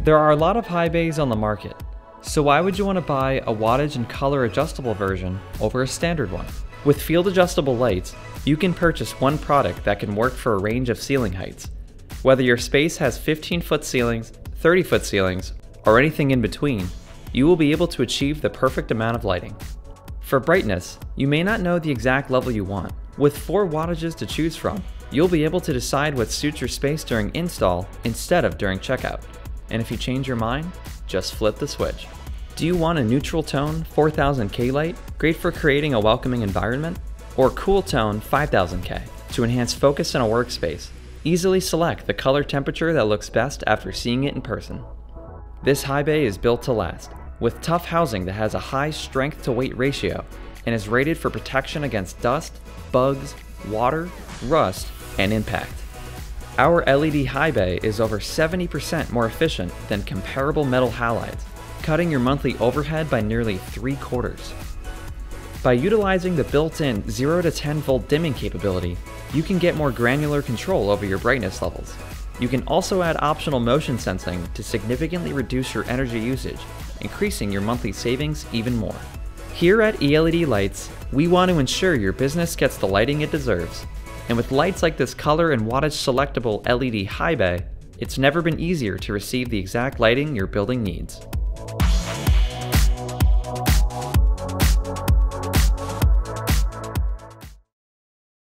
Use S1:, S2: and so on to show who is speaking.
S1: There are a lot of high bays on the market, so why would you want to buy a wattage and color adjustable version over a standard one? With field adjustable lights, you can purchase one product that can work for a range of ceiling heights. Whether your space has 15-foot ceilings, 30-foot ceilings, or anything in between, you will be able to achieve the perfect amount of lighting. For brightness, you may not know the exact level you want. With 4 wattages to choose from, you'll be able to decide what suits your space during install instead of during checkout. And if you change your mind, just flip the switch. Do you want a neutral tone 4000K light, great for creating a welcoming environment? Or cool tone 5000K to enhance focus in a workspace? Easily select the color temperature that looks best after seeing it in person. This high bay is built to last, with tough housing that has a high strength to weight ratio and is rated for protection against dust, bugs, water, rust, and impact. Our LED high bay is over 70% more efficient than comparable metal halides, cutting your monthly overhead by nearly 3/4. By utilizing the built-in 0 to 10 volt dimming capability, you can get more granular control over your brightness levels. You can also add optional motion sensing to significantly reduce your energy usage, increasing your monthly savings even more. Here at eLED Lights, we want to ensure your business gets the lighting it deserves. And with lights like this color and wattage selectable LED high bay, it's never been easier to receive the exact lighting your building needs.